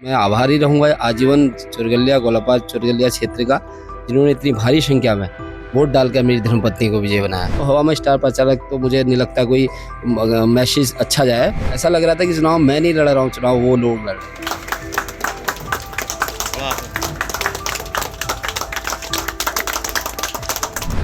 मैं आभारी रहूँगा आजीवन चोरगलिया गोलापार चोरगलिया क्षेत्र का, जिन्होंने इतनी भारी संख्या में वोट डालकर मेरी धर्मपत्नी को विजय बनाया। तो हवा में स्टार प्रचारक तो मुझे नहीं लगता कोई मैसेज अच्छा जाए। ऐसा लग रहा था कि चुनाव मैं नहीं लड़ रहा हूँ, चुनाव वो लोग लड़ रहे हैं।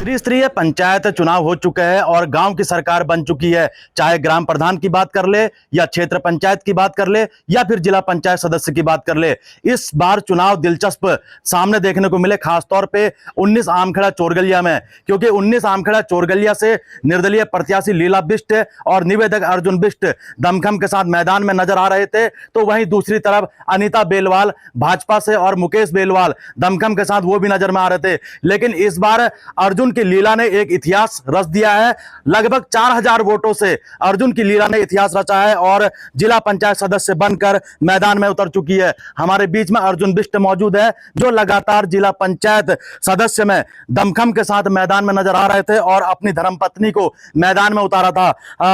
त्रिस्तरीय पंचायत चुनाव हो चुका है और गांव की सरकार बन चुकी है। चाहे ग्राम प्रधान की बात कर ले या क्षेत्र पंचायत की बात कर ले या फिर जिला पंचायत सदस्य की बात कर ले, इस बार चुनाव दिलचस्प सामने देखने को मिले, खासतौर पे 19 आमखेड़ा चोरगलिया में, क्योंकि 19 आमखेड़ा चोरगलिया से निर्दलीय प्रत्याशी लीला बिष्ट और निवेदक अर्जुन बिष्ट दमखम के साथ मैदान में नजर आ रहे थे। तो वहीं दूसरी तरफ अनीता बेलवाल भाजपा से और मुकेश बेलवाल दमखम के साथ वो भी नजर में आ रहे थे। लेकिन इस बार अर्जुन की लीला ने एक इतिहास रच दिया है। लगभग 4000 वोटों से अर्जुन की लीला ने इतिहास रचा है और जिला पंचायत सदस्य बनकर मैदान में उतर चुकी है। हमारे बीच में अर्जुन बिष्ट मौजूद है, जो लगातार जिला पंचायत सदस्य में दमखम के साथ मैदान में नजर आ रहे थे और अपनी धर्मपत्नी को मैदान में उतारा था।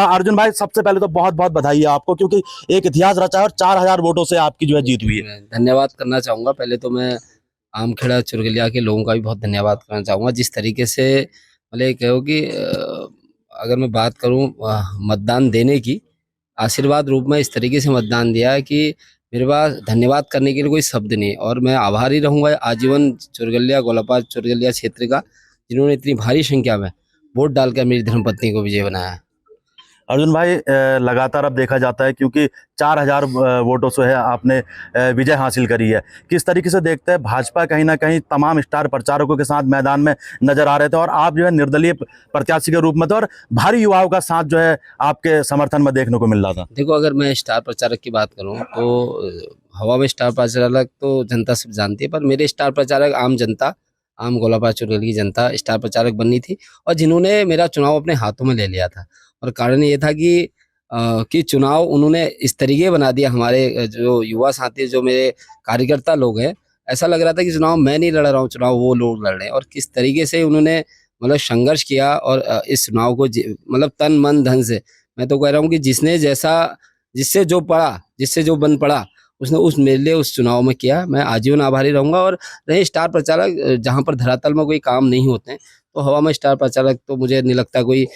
अर्जुन भाई, सबसे पहले तो बहुत बहुत बधाई है आपको, क्योंकि एक इतिहास रचा है और 4000 वोटों से आपकी जो है जीत हुई है। धन्यवाद करना चाहूँगा। पहले तो मैं आमखेड़ा चुरगलिया के लोगों का भी बहुत धन्यवाद करना चाहूँगा, जिस तरीके से मतलब कहो कि अगर मैं बात करूँ मतदान देने की, आशीर्वाद रूप में इस तरीके से मतदान दिया है कि मेरे पास धन्यवाद करने के लिए कोई शब्द नहीं। और मैं आभारी रहूँगा आजीवन चोरगलिया गोलापार चोरगलिया क्षेत्र का, जिन्होंने इतनी भारी संख्या में वोट डालकर मेरी धर्मपत्नी को विजय बनाया है। अर्जुन भाई, लगातार अब देखा जाता है क्योंकि 4000 वोटों से है आपने विजय हासिल करी है। किस तरीके से देखते हैं, भाजपा कहीं ना कहीं तमाम स्टार प्रचारकों के साथ मैदान में नजर आ रहे थे और आप जो है निर्दलीय प्रत्याशी के रूप में थे और भारी युवाओं का साथ जो है आपके समर्थन में देखने को मिल रहा था। देखो, अगर मैं स्टार प्रचारक की बात करूँ तो हवा में स्टार प्रचारक तो जनता सब जानती है, पर मेरे स्टार प्रचारक आम जनता, आम गोलापार चुरगलिया की जनता स्टार प्रचारक बननी थी और जिन्होंने मेरा चुनाव अपने हाथों में ले लिया था। और कारण ये था कि चुनाव उन्होंने इस तरीके बना दिया, हमारे जो युवा साथी, जो मेरे कार्यकर्ता लोग हैं, ऐसा लग रहा था कि चुनाव मैं नहीं लड़ रहा हूँ, चुनाव वो लोग लड़ रहे हैं। और किस तरीके से उन्होंने मतलब संघर्ष किया और इस चुनाव को मतलब तन मन धन से, मैं तो कह रहा हूँ कि जिससे जो बन पड़ा उसने मेरे लिए उस चुनाव में किया। मैं आजीवन आभारी रहूंगा। और रहे स्टार प्रचारक, जहां पर धरातल में कोई काम नहीं होते हैं, तो हवा में स्टार प्रचारक तो मुझे नहीं लगता कोई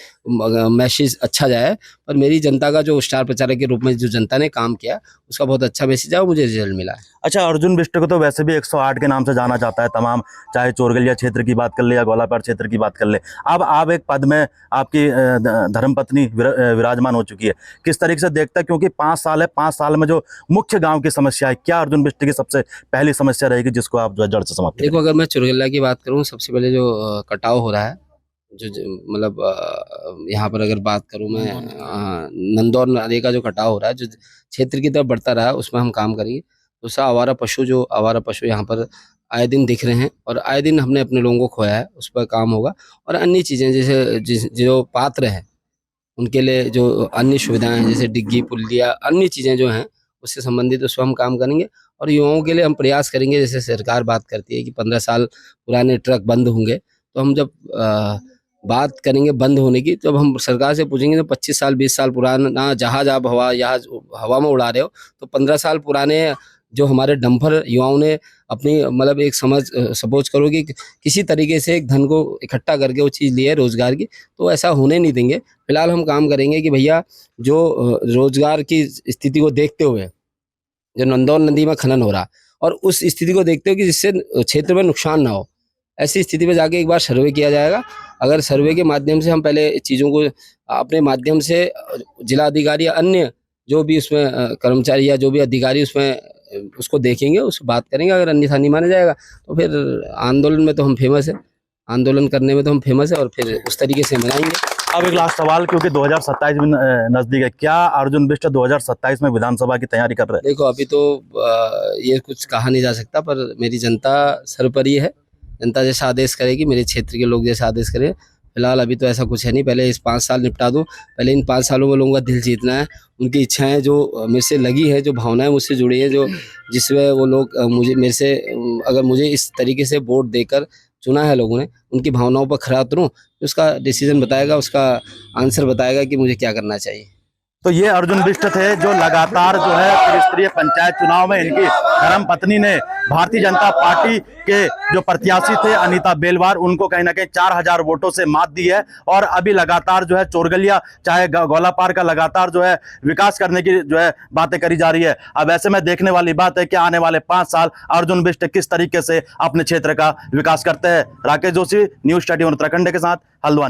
मैसेज अच्छा जाए। पर मेरी जनता का जो स्टार प्रचारक के रूप में जो जनता ने काम किया, उसका बहुत अच्छा मैसेज है और मुझे रिजल्ट मिला है। अच्छा, अर्जुन बिष्ट को तो वैसे भी 108 के नाम से जाना जाता है तमाम, चाहे चोरगलिया क्षेत्र की बात कर ले या गोलापार क्षेत्र की बात कर ले। अब आप एक पद में आपकी धर्मपत्नी विराजमान हो चुकी है, किस तरीके से देखता है, क्योंकि 5 साल है, 5 साल में जो मुख्य गांव की समस्या है, क्या अर्जुन बिष्ट की सबसे पहली समस्या रहेगी जिसको आप जो जड़ से समाप्त करें? देखो, अगर मैं चुरगलिया की बात करूँ, सबसे पहले जो कटाव हो रहा है, जो मतलब यहाँ पर अगर बात करूँ मैं, नंदौर नदी का जो कटाव हो रहा है, जो क्षेत्र की तरफ बढ़ता रहा है, उसमें हम काम करेंगे। दूसरा, आवारा पशु यहाँ पर आए दिन दिख रहे हैं और आए दिन हमने अपने लोगों को खोया है, उस पर काम होगा। और अन्य चीज़ें जैसे जो पात्र हैं उनके लिए जो अन्य सुविधाएं हैं, जैसे डिग्गी पुलिया, अन्य चीज़ें जो हैं उससे संबंधित, उस पर हम काम करेंगे। और युवाओं के लिए हम प्रयास करेंगे, जैसे सरकार बात करती है कि 15 साल पुराने ट्रक बंद होंगे, तो हम जब बात करेंगे बंद होने की, जब हम सरकार से पूछेंगे तो 25 साल 20 साल पुराना जहाज आप हवा में उड़ा रहे हो, तो 15 साल पुराने जो हमारे डंपर युवाओं ने अपनी मतलब एक सपोज करो कि किसी तरीके से एक धन को इकट्ठा करके वो चीज़ ली है रोजगार की, तो ऐसा होने नहीं देंगे। फिलहाल हम काम करेंगे कि भैया जो रोजगार की स्थिति को देखते हुए, जो नंदौर नदी में खनन हो रहा और उस स्थिति को देखते हुए कि जिससे क्षेत्र में नुकसान ना हो, ऐसी स्थिति में जाके एक बार सर्वे किया जाएगा। अगर सर्वे के माध्यम से हम पहले चीज़ों को अपने माध्यम से जिला अधिकारी या अन्य जो भी उसमें कर्मचारी या जो भी अधिकारी उसमें उसको देखेंगे, उसको बात करेंगे। अगर अन्यथा नहीं माना जाएगा तो फिर आंदोलन में तो हम फेमस है, आंदोलन करने में तो हम फेमस है और फिर उस तरीके से मनाएंगे। अब एक लास्ट सवाल, क्योंकि 2027 में नजदीक है, क्या अर्जुन बिष्ट 2027 में विधानसभा की तैयारी कर रहे हैं? देखो, अभी तो ये कुछ कहा नहीं जा सकता, पर मेरी जनता सर्वोपरि है। जनता जैसा आदेश करेगी, मेरे क्षेत्र के लोग जैसा आदेश करें। फिलहाल अभी तो ऐसा कुछ है नहीं, पहले इस 5 साल निपटा दूं, पहले इन 5 सालों में लोगों का दिल जीतना है, उनकी इच्छाएं जो मेरे से लगी है, जो भावनाएं मुझसे जुड़ी है, जो जिसमें वो लोग अगर मुझे इस तरीके से वोट देकर चुना है लोगों ने, उनकी भावनाओं पर खरा उतरूं, तो उसका डिसीजन बताएगा, उसका आंसर बताएगा कि मुझे क्या करना चाहिए। तो ये अर्जुन बिष्ट थे जो लगातार जो है त्रिस्तरीय पंचायत चुनाव में इनकी धर्म पत्नी ने भारतीय जनता पार्टी के जो प्रत्याशी थे अनीता बेलवार उनको कहीं ना कहीं 4000 वोटों से मात दी है। और अभी लगातार जो है चोरगलिया चाहे गौलापार का लगातार जो है विकास करने की जो है बातें करी जा रही है। अब ऐसे में देखने वाली बात है कि आने वाले 5 साल अर्जुन बिष्ट किस तरीके से अपने क्षेत्र का विकास करते हैं। राकेश जोशी, न्यूज़ 31 उत्तराखंड के साथ हल्द्वानी।